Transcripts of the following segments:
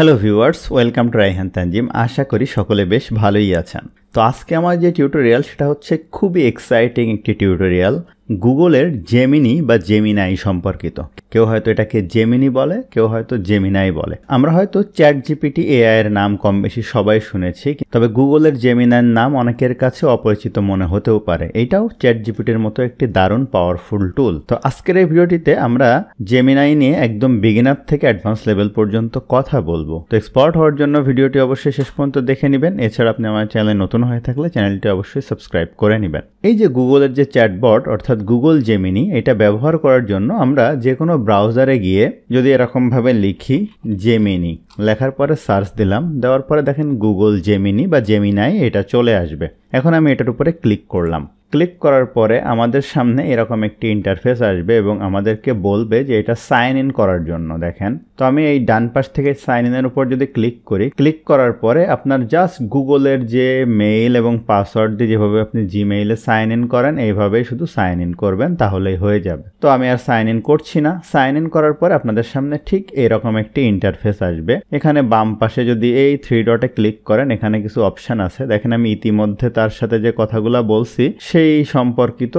Hello viewers, welcome to Raihan Tanjim. আশা করি সকলে বেশ ভালোই আছেন। তো আজকে আমার যে টিউটোরিয়াল সেটা হচ্ছে খুবই এক্সাইটিং একটি টিউটোরিয়াল গুগলের জেমিনি বা জেমিনাই সম্পর্কিত। কেউ হয়তো এটাকে জেমিনি বলে, কেউ হয়তো জেমিনাই বলে। আমরা হয়তো চ্যাট জিপিটি এআই এর নাম কম বেশি সবাই শুনেছি, তবে গুগলের জেমিনাইয়ের নাম অনেকের কাছে অপরিচিত মনে হতেও পারে। এটাও চ্যাট জিপিটির মতো একটি দারুণ পাওয়ারফুল টুল। তো আজকের এই ভিডিওটিতে আমরা জেমিনাই নিয়ে একদম বিগিনার থেকে অ্যাডভান্স লেভেল পর্যন্ত কথা বলবো। তো এক্সপার্ট হওয়ার জন্য ভিডিওটি অবশ্যই শেষ পর্যন্ত দেখে নেবেন। এছাড়া আপনি আমার চ্যানেলে নতুন হয়ে থাকলে চ্যানেলটি অবশ্যই সাবস্ক্রাইব করে নেবেন। এই যে গুগলের যে চ্যাটবট অর্থাৎ গুগল জেমিনি, এটা ব্যবহার করার জন্য আমরা যে কোনো ব্রাউজারে গিয়ে যদি এরকমভাবে লিখি জেমিনি, লেখার পরে সার্চ দিলাম, দেওয়ার পরে দেখেন গুগল জেমিনি বা জেমিনাই এটা চলে আসবে। এখন আমি এটার উপরে ক্লিক করলাম। ক্লিক করার পরে আমাদের সামনে এরকম একটি ইন্টারফেস আসবে এবং আমাদেরকে বলবে যে এটা সাইন ইন করার জন্য। দেখেন, তো আমি এই ডান পাশ থেকে সাইন ইনের উপর যদি ক্লিক করি, ক্লিক করার পরে আপনার জাস্ট গুগলের যে মেইল এবং পাসওয়ার্ড দিয়ে যেভাবে আপনি জিমেইলে সাইন ইন করেন এইভাবেই শুধু সাইন ইন করবেন, তাহলেই হয়ে যাবে। তো আমি আর সাইন ইন করছি না। সাইন ইন করার পরে আপনাদের সামনে ঠিক এরকম একটি ইন্টারফেস আসবে। এখানে বাম পাশে যদি এই থ্রি ডটে ক্লিক করেন, এখানে কিছু অপশন আছে। দেখেন আমি ইতিমধ্যে তার সাথে যে কথাগুলো বলছি সেই সম্পর্কিত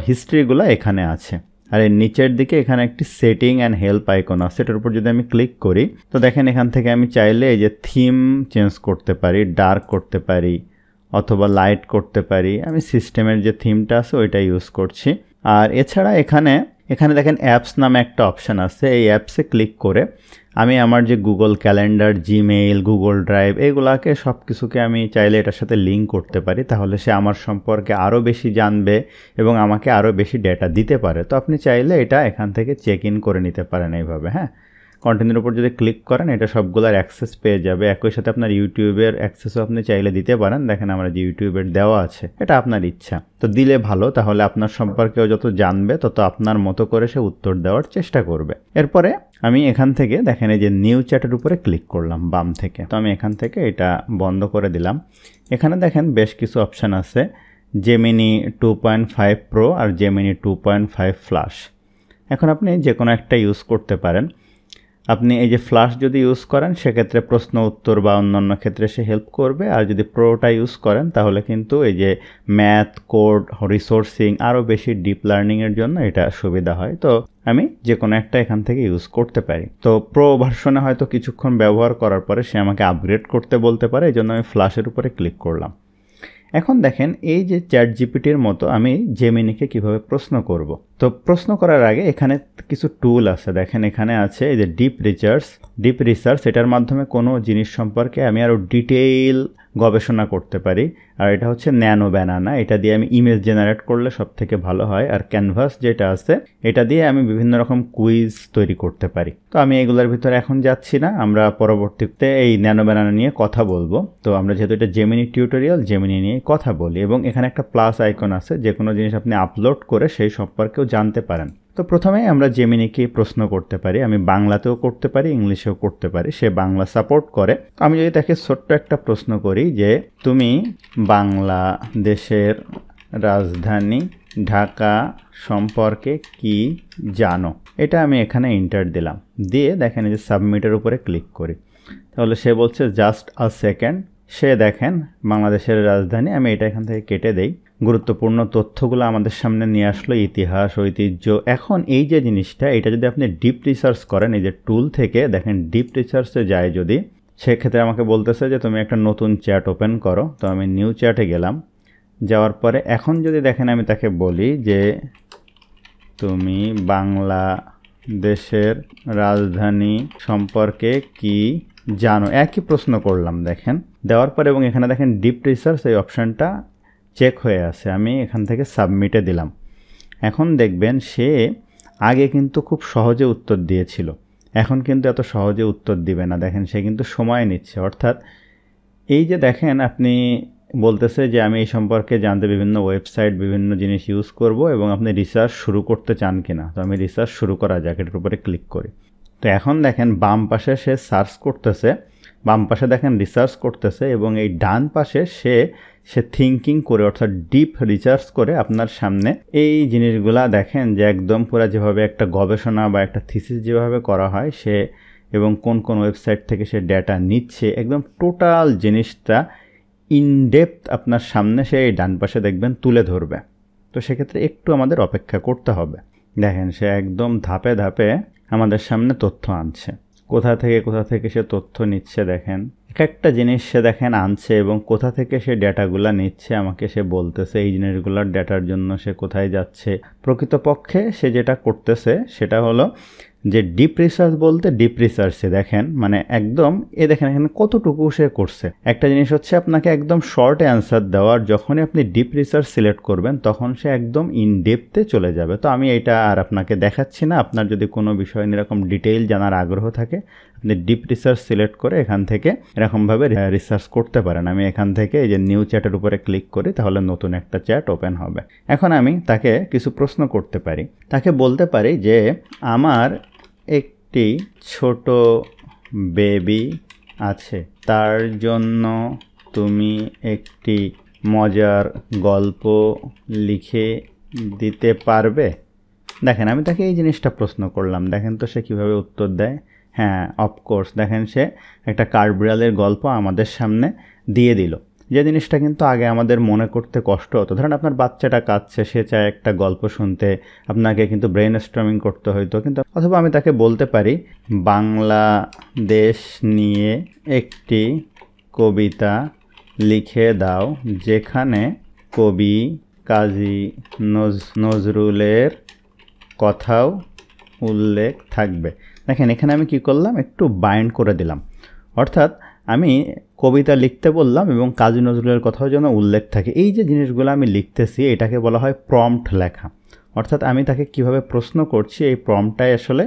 হিস্ট্রিগুলো এখানে আছে। আর এর নিচের দিকে এখানে একটি সেটিং অ্যান্ড হেল্প আইকন আছে, এটার উপর যদি আমি ক্লিক করি তো দেখেন এখান থেকে আমি চাইলে এই যে থিম চেঞ্জ করতে পারি, ডার্ক করতে পারি অথবা লাইট করতে পারি। আমি সিস্টেমের যে থিমটা আছে ওইটা ইউজ করছি। আর এছাড়া এখানে দেখেন অ্যাপস নামে একটা অপশান আছে। এই অ্যাপসে ক্লিক করে আমি আমার যে Google calendar, Gmail, Google drive এগুলাকে সব কিছুকে আমি চাইলে এটার সাথে লিঙ্ক করতে পারি। তাহলে সে আমার সম্পর্কে আরও বেশি জানবে এবং আমাকে আরও বেশি ডেটা দিতে পারে। তো আপনি চাইলে এটা এখান থেকে চেক ইন করে নিতে পারেন এইভাবে। হ্যাঁ, কন্টিনিউর উপর যদি ক্লিক করেন এটা সবগুলোর অ্যাক্সেস পেয়ে যাবে। একই সাথে আপনার ইউটিউবের অ্যাক্সেসও আপনি চাইলে দিতে পারেন। দেখেন আমার যে ইউটিউবের দেওয়া আছে, এটা আপনার ইচ্ছা। তো দিলে ভালো, তাহলে আপনার সম্পর্কেও যত জানবে তত আপনার মতো করে সে উত্তর দেওয়ার চেষ্টা করবে। এরপরে আমি এখান থেকে দেখেন এই যে নিউ চ্যাটের উপরে ক্লিক করলাম বাম থেকে। তো আমি এখান থেকে এটা বন্ধ করে দিলাম। এখানে দেখেন বেশ কিছু অপশান আছে, জেমিনি 2.5 প্রো আর জেমিনি 2.5 ফ্ল্যাশ। এখন আপনি যে কোনো একটা ইউজ করতে পারেন। আপনি এই যে ফ্ল্যাশ যদি ইউজ করেন সেক্ষেত্রে প্রশ্ন উত্তর বা অন্যান্য ক্ষেত্রে সে হেল্প করবে। আর যদি প্রোটা ইউজ করেন তাহলে কিন্তু এই যে ম্যাথ, কোড, রিসোর্সিং আরও বেশি ডিপ লার্নিংয়ের জন্য এটা সুবিধা হয়। তো আমি যে কোনো একটা এখান থেকে ইউজ করতে পারি। তো প্রো ভার্সনে হয়তো কিছুক্ষণ ব্যবহার করার পরে সে আমাকে আপগ্রেড করতে বলতে পারে, এই জন্য আমি ফ্ল্যাশের উপরে ক্লিক করলাম। এখন দেখেন এই যে চ্যাট জিপিটির মতো আমি জেমিনিকে কিভাবে প্রশ্ন করব। তো প্রশ্ন করার আগে এখানে কিছু টুল আছে। দেখেন এখানে আছে এই যে ডিপ রিসার্চ, এটার মাধ্যমে কোনো জিনিস সম্পর্কে আমি আরও ডিটেইল গবেষণা করতে পারি। আর এটা হচ্ছে ন্যানো ব্যানানা, এটা দিয়ে আমি ইমেজ জেনারেট করলে সব থেকে ভালো হয়। আর ক্যানভাস যেটা আছে এটা দিয়ে আমি বিভিন্ন রকম কুইজ তৈরি করতে পারি। তো আমি এগুলোর ভিতরে এখন যাচ্ছি না, আমরা পরবর্তীতে এই ন্যানো ব্যানানা নিয়ে কথা বলবো। তো আমরা যেহেতু এটা জেমিনি টিউটোরিয়াল, জেমিনি নিয়ে কথা বলি। এবং এখানে একটা প্লাস আইকন আছে, যে কোনো জিনিস আপনি আপলোড করে সেই সম্পর্কেও জানতে পারেন। তো প্রথমে আমরা জেমিনিকে প্রশ্ন করতে পারি, আমি বাংলাতেও করতে পারি, ইংলিশেও করতে পারি, সে বাংলা সাপোর্ট করে। আমি যদি তাকে ছোট্ট একটা প্রশ্ন করি যে তুমি বাংলাদেশের রাজধানী ঢাকা সম্পর্কে কি জানো, এটা আমি এখানে এন্টার দিলাম। দিয়ে দেখেন এই যে সাবমিটের উপরে ক্লিক করি, তাহলে সে বলছে জাস্ট আ সেকেন্ড। সে দেখেন বাংলাদেশের রাজধানী, আমি এটা এখান থেকে কেটে দেই। গুরুত্বপূর্ণ তথ্যগুলো আমাদের সামনে নিয়ে আসলো, ইতিহাস, ঐতিহ্য। এখন এই যে জিনিসটা, এটা যদি আপনি ডিপ রিসার্চ করেন এই যে টুল থেকে, দেখেন ডিপ রিসার্চে যায় যদি, সেক্ষেত্রে আমাকে বলতেছে যে তুমি একটা নতুন চ্যাট ওপেন করো। তো আমি নিউ চ্যাটে গেলাম। যাওয়ার পরে এখন যদি দেখেন আমি তাকে বলি যে তুমি বাংলাদেশের রাজধানী সম্পর্কে কি জানো, একই প্রশ্ন করলাম। দেখেন দেওয়ার পরে এবং এখানে দেখেন ডিপ রিসার্চ এই অপশানটা চেক হয়ে আছে, আমি এখান থেকে সাবমিটে দিলাম। এখন দেখবেন সে আগে কিন্তু খুব সহজে উত্তর দিয়েছিল, এখন কিন্তু এত সহজে উত্তর দিবে না। দেখেন সে কিন্তু সময় নিচ্ছে। অর্থাৎ এই যে দেখেন আপনি বলতেছে যে আমি এই সম্পর্কে জানতে বিভিন্ন ওয়েবসাইট, বিভিন্ন জিনিস ইউজ করব এবং আপনি রিসার্চ শুরু করতে চান কিনা। তো আমি রিসার্চ শুরু করা যাক, এটার উপরে ক্লিক করি। তো এখন দেখেন বাম পাশে সে সার্চ করতেছে, বাম পাশে দেখেন রিসার্চ করতেছে এবং এই ডান পাশে সে থিঙ্কিং করে অর্থাৎ ডিপ রিসার্চ করে আপনার সামনে এই জিনিসগুলা দেখেন যে একদম পুরো যেভাবে একটা গবেষণা বা একটা থিসিস যেভাবে করা হয় সে এবং কোন কোন ওয়েবসাইট থেকে সে ডেটা নিচ্ছে, একদম টোটাল জিনিসটা ইনডেপথ আপনার সামনে সে এই ডান পাশে দেখবেন তুলে ধরবে। তো সেক্ষেত্রে একটু আমাদের অপেক্ষা করতে হবে। দেখেন সে একদম ধাপে ধাপে আমাদের সামনে তথ্য আনছে, কোথা থেকে সে তথ্য নিচ্ছে। দেখেন এক একটা জিনিস সে দেখেন আনছে এবং কোথা থেকে সে ডেটাগুলো নিচ্ছে আমাকে সে বলতেছে, এই জিনিসগুলোর ডেটার জন্য সে কোথায় যাচ্ছে। প্রকৃতপক্ষে সে যেটা করতেছে সেটা হলো যে ডিপ রিসার্চ বলতে ডিপ রিসার্চে দেখেন মানে একদম দেখেন এখানে কতটুকু সে করছে। একটা জিনিস হচ্ছে আপনাকে একদম শর্ট অ্যান্সার দেওয়ার, যখনই আপনি ডিপ রিসার্চ সিলেক্ট করবেন তখন সে একদম ইন ডেপথে চলে যাবে। তো আমি এটা আর আপনাকে দেখাচ্ছি না। আপনার যদি কোনো বিষয় নিয়ে এরকম ডিটেইল জানার আগ্রহ থাকে আপনি ডিপ রিসার্চ সিলেক্ট করে এখান থেকে এরকমভাবে রিসার্চ করতে পারেন। আমি এখান থেকে এই যে নিউ চ্যাটের উপরে ক্লিক করি, তাহলে নতুন একটা চ্যাট ওপেন হবে। এখন আমি তাকে কিছু প্রশ্ন করতে পারি, তাকে বলতে পারি যে আমার একটি ছোট বেবি আছে, তার জন্য তুমি একটি মজার গল্প লিখে দিতে পারবে। দেখেন আমি তাকে এই জিনিসটা প্রশ্ন করলাম, দেখেন তো সে কীভাবে উত্তর দেয়। হ্যাঁ অফকোর্স, দেখেন সে একটা কাঠবিড়ালের গল্প আমাদের সামনে দিয়ে দিল, যে জিনিসটা কিন্তু আগে আমাদের মনে করতে কষ্ট হতো। ধরেন আপনার বাচ্চাটা কাঁদছে, সে চায় একটা গল্প শুনতে, আপনাকে কিন্তু ব্রেন স্টর্মিং করতে হইতো। কিন্তু অথবা আমি তাকে বলতে পারি বাংলাদেশ নিয়ে একটি কবিতা লিখে দাও যেখানে কবি কাজী নজরুলের কথাও উল্লেখ থাকবে। দেখেন এখানে আমি কি করলাম, একটু বাইন্ড করে দিলাম, অর্থাৎ আমি কবিতা লিখতে বললাম এবং কাজী নজরুলের কথাও যেন উল্লেখ থাকে। এই যে জিনিসগুলো আমি লিখতেছি এটাকে বলা হয় প্রম্পট লেখা। অর্থাৎ আমি তাকে কিভাবে প্রশ্ন করছি এই প্রম্পটটাই আসলে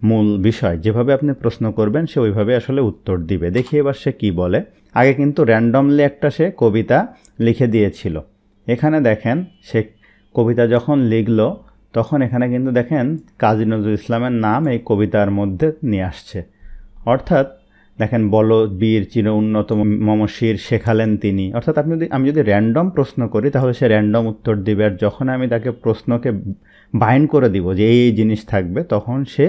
মূল বিষয়। যেভাবে আপনি প্রশ্ন করবেন সে ওইভাবে আসলে উত্তর দিবে। দেখি এবার সে কি বলে। আগে কিন্তু র্যান্ডমলি একটা সে কবিতা লিখে দিয়েছিল। এখানে দেখেন সে কবিতা যখন লিখলো তখন এখানে কিন্তু দেখেন কাজী নজরুল ইসলামের নাম এই কবিতার মধ্যে নিয়ে আসছে। অর্থাৎ দেখেন বলো বীর চির উন্নত মমশির শেখালেন তিনি। অর্থাৎ আমি যদি র্যান্ডম প্রশ্ন করি তাহলে সে র্যান্ডম উত্তর দিবে, আর যখন আমি তাকে প্রশ্নকে বাইন্ড করে দিব যে এই জিনিস থাকবে তখন সে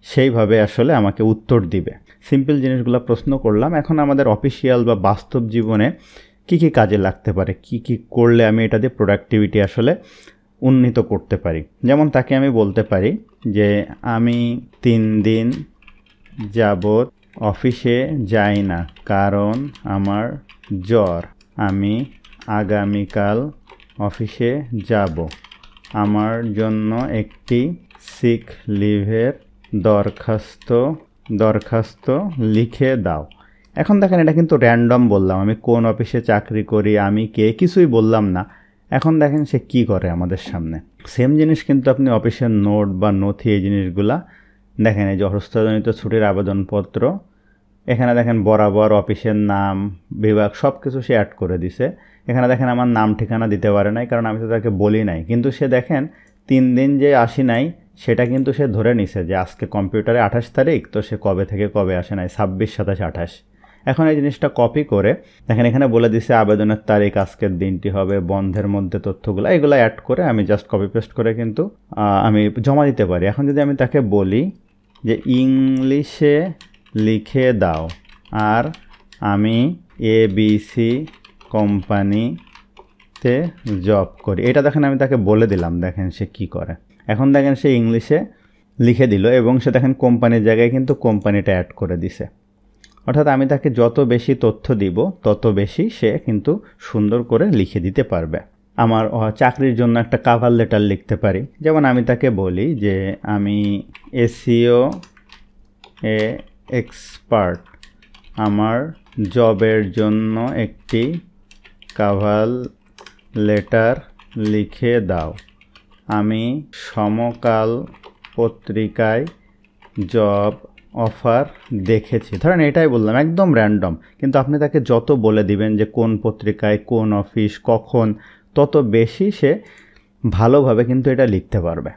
সেইভাবে আসলে আমাকে উত্তর দিবে। সিম্পল জিনিসগুলো প্রশ্ন করলাম। এখন আমাদের অফিসিয়াল বা বাস্তব জীবনে কি কি কাজে লাগতে পারে, কি কি করলে আমি এটা দিয়ে প্রোডাক্টিভিটি আসলে উন্নীত করতে পারি। যেমন তাকে আমি বলতে পারি যে আমি 3 দিন যাবত অফিসে যাই না কারণ আমার জ্বর। আমি আগামীকাল অফিসে যাব। আমার জন্য একটি সিক লিভের দরখাস্ত লিখে দাও। এখন দেখেন এটা কিন্তু র্যান্ডম বললাম, আমি কোন অফিসে চাকরি করি, আমি কে, কিছুই বললাম না। এখন দেখেন সে কি করে আমাদের সামনে। সেম জিনিস কিন্তু আপনি অফিসের নোট বা নথি এই জিনিসগুলা দেখেন, এই যে অসুস্থজনিত ছুটির আবেদনপত্র, এখানে দেখেন বরাবর অফিসের নাম, বিভাগ সব কিছু সে অ্যাড করে দিছে। এখানে দেখেন আমার নাম ঠিকানা দিতে পারে নাই কারণ আমি তো তাকে বলি নাই। কিন্তু সে দেখেন 3 দিন যে আসি নাই সেটা কিন্তু সে ধরে নিছে যে আজকে কম্পিউটারে 28 তারিখ, তো সে কবে থেকে কবে আসে নাই, 26, 27, 28। এখন এই জিনিসটা কপি করে দেখেন এখানে বলে দিছে আবেদনের তারিখ আজকের দিনটি হবে, বন্ধের মধ্যে তথ্যগুলো এগুলো অ্যাড করে আমি জাস্ট কপি পেস্ট করে কিন্তু আমি জমা দিতে পারি। এখন যদি আমি তাকে বলি যে ইংলিশে লিখে দাও আর আমি ABC কোম্পানিতে জব করি, এটা দেখেন আমি তাকে বলে দিলাম, দেখেন সে কি করে। এখন দেখেন সে ইংলিশে লিখে দিল এবং সে দেখেন কোম্পানির জায়গায় কিন্তু কোম্পানিটা অ্যাড করে দিছে। অর্থাৎ আমি তাকে যত বেশি তথ্য দিব তত বেশি সে কিন্তু সুন্দর করে লিখে দিতে পারবে। আমার চাকরির জন্য একটা কভার লেটার লিখতে পারি। যেমন আমি তাকে বলি যে আমি SEO এক্সপার্ট, আমার জবের জন্য একটি কভার লেটার লিখে দাও। আমি সমকাল পত্রিকায় জব অফার দেখেছি। ধরেন এটাই বললাম, একদম র্যান্ডম, কিন্তু আপনি তাকে যত বলে দিবেন যে কোন পত্রিকায়, কোন অফিস, কখন, তত বেশি সে ভালোভাবে কিন্তু এটা লিখতে পারবে।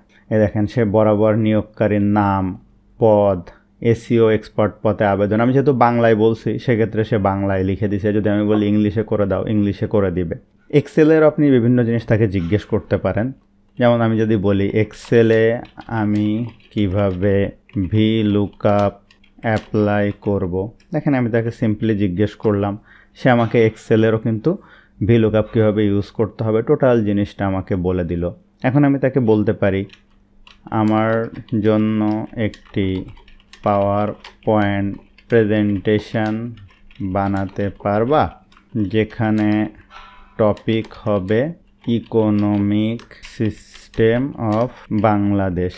দেখেন সে বরাবর নিয়োগকারীর নাম, পদ, SEO এক্সপার্ট পদে আবেদন। আমি যেহেতু বাংলায় বলছি সেক্ষেত্রে সে বাংলায় লিখে দিছে। যদি আমি বলি ইংলিশে করে দাও, ইংলিশে করে দিবে। এক্সেলের আপনি বিভিন্ন জিনিস তাকে জিজ্ঞেস করতে পারেন। যেমন আমি যদি বলি এক্সেলে আমি কিভাবে VLOOKUP অ্যাপ্লাই করব। দেখেন আমি তাকে সিম্পলি জিজ্ঞেস করলাম, সে আমাকে এক্সেলেরও কিন্তু ভিলুকআপ কীভাবে ইউজ করতে হবে টোটাল জিনিসটা আমাকে বলে দিল। এখন আমি তাকে বলতে পারি আমার জন্য একটি পাওয়ার পয়েন্ট প্রেজেন্টেশন বানাতে পারবা, যেখানে টপিক হবে ইকোনমিক সিস্টেম অফ বাংলাদেশ।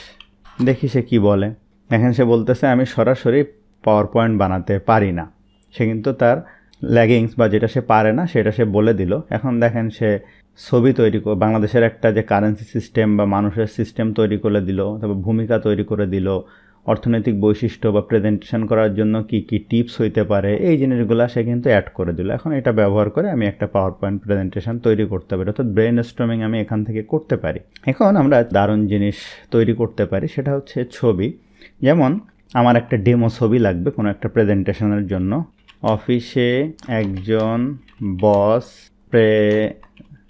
দেখি সে কি বলে। এখন সে বলতেছে আমি সরাসরি পাওয়ার পয়েন্ট বানাতে পারি না। সে কিন্তু তার ল্যাগিংস বা যেটা সে পারে না সেটা সে বলে দিল। এখন দেখেন সে ছবি তৈরি করে বাংলাদেশের একটা যে কারেন্সি সিস্টেম বা মানুষের সিস্টেম তৈরি করে দিল, তারপর ভূমিকা তৈরি করে দিল, অর্থনৈতিক বৈশিষ্ট্য বা প্রেজেন্টেশন করার জন্য কি কি টিপস হইতে পারে এই জিনিসগুলো সে কিন্তু অ্যাড করে দিল। এখন এটা ব্যবহার করে আমি একটা পাওয়ার পয়েন্ট প্রেজেন্টেশন তৈরি করতে পারি, অর্থাৎ ব্রেন স্টর্মিং আমি এখান থেকে করতে পারি। এখন আমরা দারুণ জিনিস তৈরি করতে পারি, সেটা হচ্ছে ছবি। যেমন আমার একটা ডেমো ছবি লাগবে কোনো একটা প্রেজেন্টেশনের জন্য। অফিসে একজন বস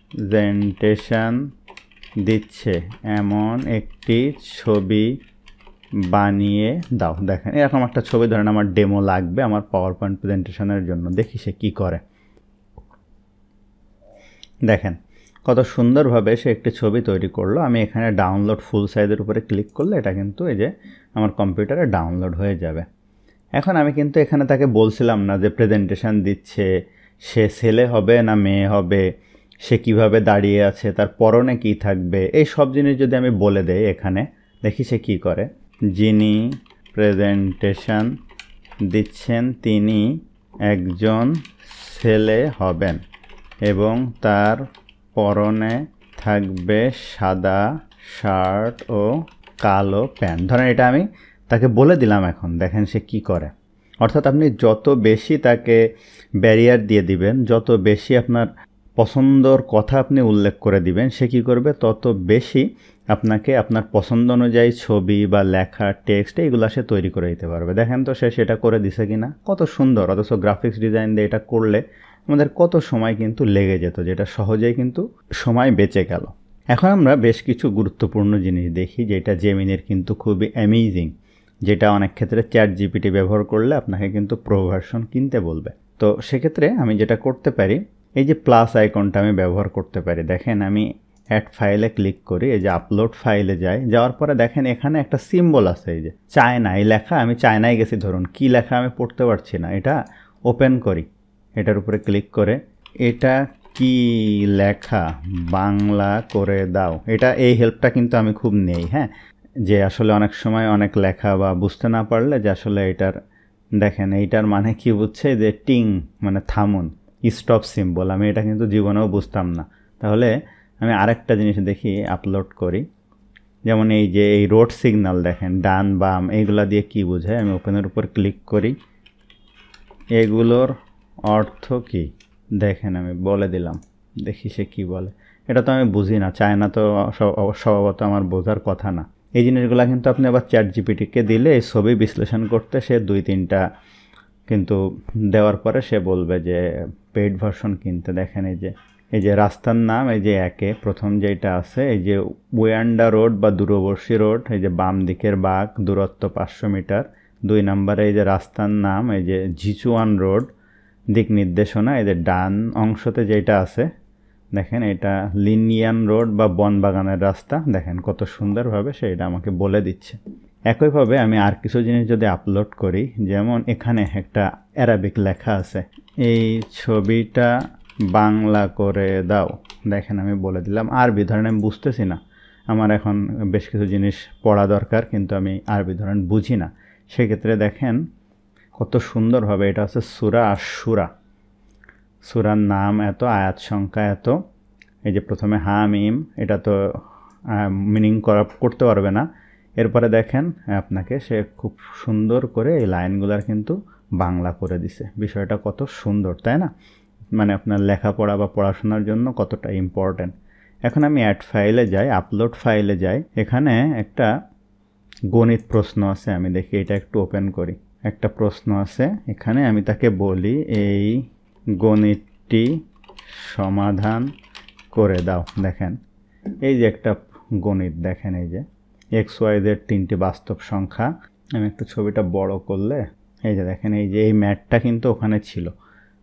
প্রেজেন্টেশন দিচ্ছে এমন একটি ছবি বানিয়ে দাও। দেখেন এরকম একটা ছবি ধরেন আমার ডেমো লাগবে আমার পাওয়ার পয়েন্ট প্রেজেন্টেশনের জন্য। দেখি সে কী করে। দেখেন কত সুন্দরভাবে সে একটি ছবি তৈরি করলো। আমি এখানে ডাউনলোড ফুল সাইজের উপরে ক্লিক করলে এটা কিন্তু এই যে আমার কম্পিউটারে ডাউনলোড হয়ে যাবে। এখন আমি কিন্তু এখানে তাকে বলছিলাম না যে প্রেজেন্টেশন দিচ্ছে সে ছেলে হবে না মেয়ে হবে, সে কিভাবে দাঁড়িয়ে আছে, তার পরনে কী থাকবে, এই সব জিনিস যদি আমি বলে দেই এখানে, দেখি সে কী করে। যিনি প্রেজেন্টেশন দিচ্ছেন তিনি একজন ছেলে হবেন এবং তার পরনে থাকবে সাদা শার্ট ও কালো প্যান্ট। ধরেন এটা আমি তাকে বলে দিলাম। এখন দেখেন সে কি করে। অর্থাৎ আপনি যত বেশি তাকে ব্যারিয়ার দিয়ে দিবেন, যত বেশি আপনার পছন্দর কথা আপনি উল্লেখ করে দিবেন, সে কী করবে তত বেশি আপনাকে আপনার পছন্দ অনুযায়ী ছবি বা লেখা টেক্সট এইগুলো সে তৈরি করে দিতে পারবে। দেখেন তো সে সেটা করে দিছে কি না, কত সুন্দর। অথচ গ্রাফিক্স ডিজাইন দিয়ে এটা করলে আমাদের কত সময় কিন্তু লেগে যেত, যেটা সহজেই কিন্তু সময় বেঁচে গেল। এখন আমরা বেশ কিছু গুরুত্বপূর্ণ জিনিস দেখি যেটা জেমিনির কিন্তু খুবই অ্যামেজিং, যেটা অনেক ক্ষেত্রে চ্যাট জিপিটি ব্যবহার করলে আপনাকে কিন্তু প্রো ভার্সন কিনতে বলবে। তো সেক্ষেত্রে আমি যেটা করতে পারি, এই যে প্লাস আইকনটা আমি ব্যবহার করতে পারি। দেখেন আমি অ্যাড ফাইলে ক্লিক করি, এই যে আপলোড ফাইলে যাই, যাওয়ার পরে দেখেন এখানে একটা সিম্বল আছে, এই যে চায়না, এই লেখা। আমি চায়নায় গেছি ধরুন, কি লেখা আমি পড়তে পারছি না, এটা ওপেন করি, এটার উপরে ক্লিক করে এটা কি লেখা বাংলা করে দাও। এটা এই হেল্পটা কিন্তু আমি খুব নেই, হ্যাঁ, যে আসলে অনেক সময় অনেক লেখা বা বুঝতে না পারলে যে আসলে এটার দেখেন এইটার মানে কি বুঝছে যে টিং মানে থামুন, স্টপ সিম্বল। আমি এটা কিন্তু জীবনেও বুঝতাম না। তাহলে আমি আরেকটা জিনিস দেখি, আপলোড করি। যেমন এই যে এই রোড সিগন্যাল দেখেন ডান বাম এইগুলা দিয়ে কি বোঝায়। আমি ওপেনের উপর ক্লিক করি, এগুলোর অর্থ কি দেখেন আমি বলে দিলাম, দেখি সে কি বলে। এটা তো আমি বুঝি না, চায়না তো স্বভাবত আমার বোঝার কথা না। এই জিনিসগুলো কিন্তু আপনি আবার চ্যাট জিপিটিকে দিলে এই ছবি বিশ্লেষণ করতে সে 2-3টা কিন্তু দেওয়ার পরে সে বলবে যে পেইড ভার্সন কিনতে। দেখেন এই যে রাস্তার নাম, এই যে একে প্রথম যেটা আছে, এই যে ওয়ান্ডা রোড বা দূরবর্তী রোড, এই যে বাম দিকের বাঁক, দূরত্ব 500 মিটার। 2 নম্বরে এই যে রাস্তার নাম, এই যে জিচুয়ান রোড, দিক নির্দেশনা, এই যে ডান অংশতে যেটা আছে দেখেন এটা লিনিয়ান রোড বা বনবাগানের রাস্তা। দেখেন কত সুন্দরভাবে সে এটা আমাকে বলে দিচ্ছে। একইভাবে আমি আর কিছু জিনিস যদি আপলোড করি, যেমন এখানে একটা অ্যারাবিক লেখা আছে, এই ছবিটা বাংলা করে দাও। দেখেন আমি বলে দিলাম আরবি, ধরেন আমি বুঝতেছি না, আমার এখন বেশ কিছু জিনিস পড়া দরকার কিন্তু আমি আরবি ধরেন বুঝি না, সেক্ষেত্রে দেখেন কত সুন্দরভাবে এটা হচ্ছে সূরা আশ-শুরা, সূরার নাম এত, আয়াত সংখ্যা এত। এই যে প্রথমে হামিম, এটা তো মিনিং করতে পারবে না। এরপরে দেখেন আপনাকে সে খুব সুন্দর করে এই লাইনগুলার কিন্তু বাংলা করে দিছে। বিষয়টা কত সুন্দর, তাই না? মানে আপনার লেখাপড়া বা পড়াশোনার জন্য কতটা ইম্পর্ট্যান্ট। এখন আমি অ্যাড ফাইলে যাই, আপলোড ফাইলে যাই, এখানে একটা গণিত প্রশ্ন আছে, আমি দেখি এটা একটু ওপেন করি। একটা প্রশ্ন আছে এখানে, আমি তাকে বলি এই গণিতটি সমাধান করে দাও। দেখেন এই যে একটা গণিত, দেখেন এই যে XYZ 3টি বাস্তব সংখ্যা। আমি একটু ছবিটা বড় করলে এই যে দেখেন এই যে এই ম্যাটটা কিন্তু ওখানে ছিল।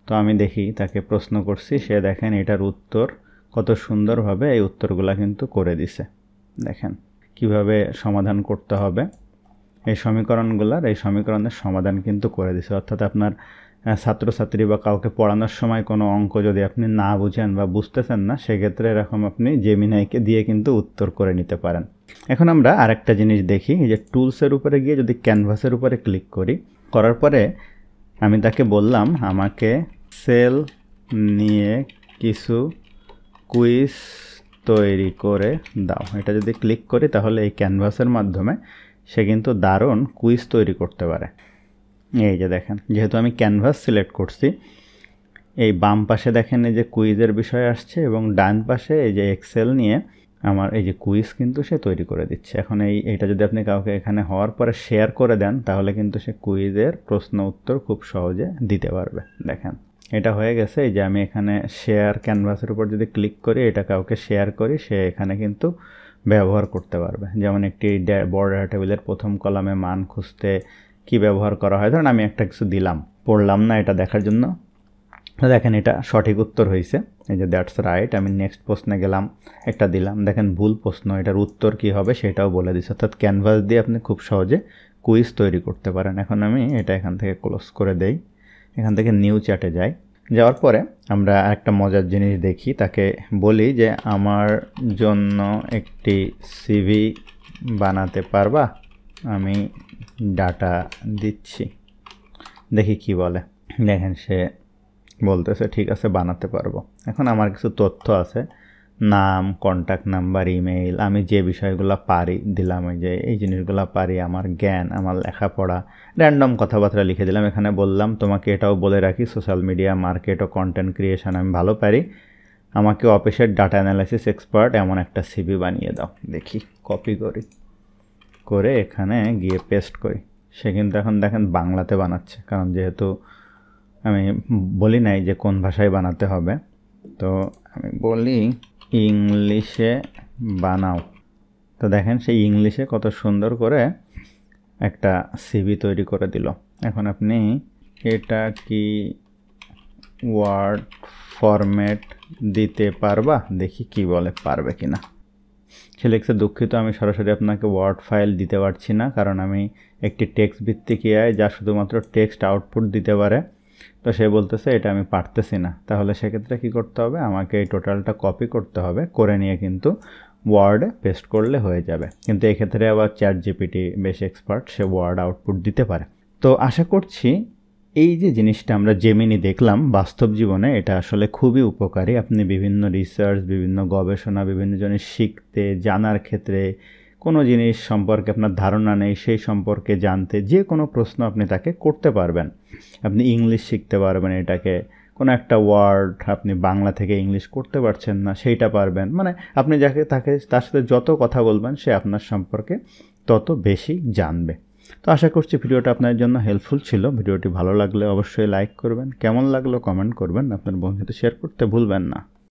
তো আমি দেখি তাকে প্রশ্ন করছি, সে দেখেন এটার উত্তর কত সুন্দরভাবে এই উত্তরগুলা কিন্তু করে দিছে। দেখেন কিভাবে সমাধান করতে হবে এই সমীকরণের সমাধান কিন্তু করে দিছে। অর্থাৎ আপনার ছাত্রছাত্রী বা কাউকে পড়ানোর সময় কোনো অঙ্ক যদি আপনি না বুঝেন বা বুঝতেছেন না, সেক্ষেত্রে এরকম আপনি জেমিনাইকে দিয়ে কিন্তু উত্তর করে নিতে পারেন। এখন আমরা আরেকটা জিনিস দেখি, এই যে টুলসের উপরে গিয়ে যদি ক্যানভাসের উপরে ক্লিক করার পরে আমি তাকে বললাম আমাকে সেল নিয়ে কিছু কুইজ তৈরি করে দাও। এটা যদি ক্লিক করি তাহলে এই ক্যানভাসের মাধ্যমে সে কিন্তু দারুণ কুইজ তৈরি করতে পারে। এই যে দেখেন, যেহেতু আমি ক্যানভাস সিলেক্ট করছি, এই বাম পাশে দেখেন এই যে কুইজের বিষয় আসছে এবং ডান পাশে এই যে এক্সেল নিয়ে আমার এই যে কুইজ কিন্তু সে তৈরি করে দিচ্ছে। এখন এইটা যদি আপনি কাউকে এখানে হওয়ার পরে শেয়ার করে দেন তাহলে কিন্তু সে কুইজের প্রশ্ন উত্তর খুব সহজে দিতে পারবে। দেখেন এটা হয়ে গেছে। এই যে আমি এখানে শেয়ার ক্যানভাসের উপর যদি ক্লিক করি, এটা কাউকে শেয়ার করি, সে এখানে কিন্তু ব্যবহার করতে পারবে। যেমন একটি বড় ডেটা টেবিলের প্রথম কলামে মান খুঁজতে কি ব্যবহার করা হয়, ধরুন আমি একটা কিছু দিলাম, পড়লাম না এটা দেখার জন্য, দেখেন এটা সঠিক উত্তর হয়েছে। এই যে দ্যাটস রাইট। আমি নেক্সট প্রশ্নে গেলাম, একটা দিলাম, দেখেন ভুল প্রশ্ন, এটার উত্তর কি হবে সেটাও বলে দিচ্ছে। অর্থাৎ ক্যানভাস দিয়ে আপনি খুব সহজে কুইজ তৈরি করতে পারেন। এখন আমি এটা এখান থেকে ক্লোজ করে দেই, এখান থেকে নিউ চ্যাটে যাই। যাওয়ার পরে আমরা একটা মজার জিনিস দেখি, তাকে বলি যে আমার জন্য একটি সিভি বানাতে পারবা, আমি ডাটা দিচ্ছি, দেখি কি বলে। দেখেন সে বলতেছে ঠিক আছে বানাতে পারবো। এখন আমার কিছু তথ্য আছে, নাম, কন্ট্যাক্ট নাম্বার, ইমেইল, আমি যে বিষয়গুলো পারি দিলাম, ওই যে এই জিনিসগুলো পারি, আমার জ্ঞান, আমার লেখাপড়া, র্যান্ডম কথাবার্তা লিখে দিলাম। এখানে বললাম তোমাকে এটাও বলে রাখি সোশ্যাল মিডিয়া মার্কেট ও কন্টেন্ট ক্রিয়েশন আমি ভালো পারি, আমাকে অফিসের ডাটা অ্যানালাইসিস এক্সপার্ট এমন একটা সিভি বানিয়ে দাও। দেখি কপি করে এখানে গিয়ে পেস্ট করি। সে কিন্তু এখন দেখেন বাংলাতে বানাচ্ছে, কারণ যেহেতু আমি বলি নাই যে কোন ভাষায় বানাতে হবে, তো আমি বলি ইংলিশে বানাও। তো দেখেন সেই ইংলিশে কত সুন্দর করে একটা সিভি তৈরি করে দিল। এখন আপনি এটা কি ওয়ার্ড ফরম্যাট দিতে পারবা, দেখি কি বলে, পারবে কি না। সে লিখছে দুঃখিত, আমি সরাসরি আপনাকে ওয়ার্ড ফাইল দিতে পারছি না, কারণ আমি একটি টেক্সট ভিত্তিক এআই যা শুধুমাত্র টেক্সট আউটপুট দিতে পারে। তো সে বলতেছে এটা আমি পারতেছি না। তাহলে সেক্ষেত্রে কী করতে হবে, আমাকে এই টোটালটা কপি করতে হবে, করে নিয়ে কিন্তু ওয়ার্ডে পেস্ট করলে হয়ে যাবে। কিন্তু এক্ষেত্রে আবার চ্যাট জিপিটি বেশ এক্সপার্ট, সে ওয়ার্ড আউটপুট দিতে পারে। তো আশা করছি এই যে জিনিসটা আমরা জেমিনি দেখলাম বাস্তব জীবনে, এটা আসলে খুবই উপকারী। আপনি বিভিন্ন রিসার্চ, বিভিন্ন গবেষণা, বিভিন্ন জিনিস শিখতে, জানার ক্ষেত্রে, কোনো জিনিস সম্পর্কে আপনার ধারণা নেই সেই সম্পর্কে জানতে, যে কোনো প্রশ্ন আপনি তাকে করতে পারবেন। আপনি ইংলিশ শিখতে পারবেন, এটাকে কোনো একটা ওয়ার্ড আপনি বাংলা থেকে ইংলিশ করতে পারছেন না সেইটা পারবেন। মানে আপনি তার সাথে যত কথা বলবেন সে আপনার সম্পর্কে তত বেশি জানবে। তো আশা করছি ভিডিওটা আপনার জন্য হেল্পফুল ছিল। ভিডিওটি ভালো লাগলে অবশ্যই লাইক করবেন, কেমন লাগলো কমেন্ট করবেন, আপনার বন্ধুদের শেয়ার করতে ভুলবেন না।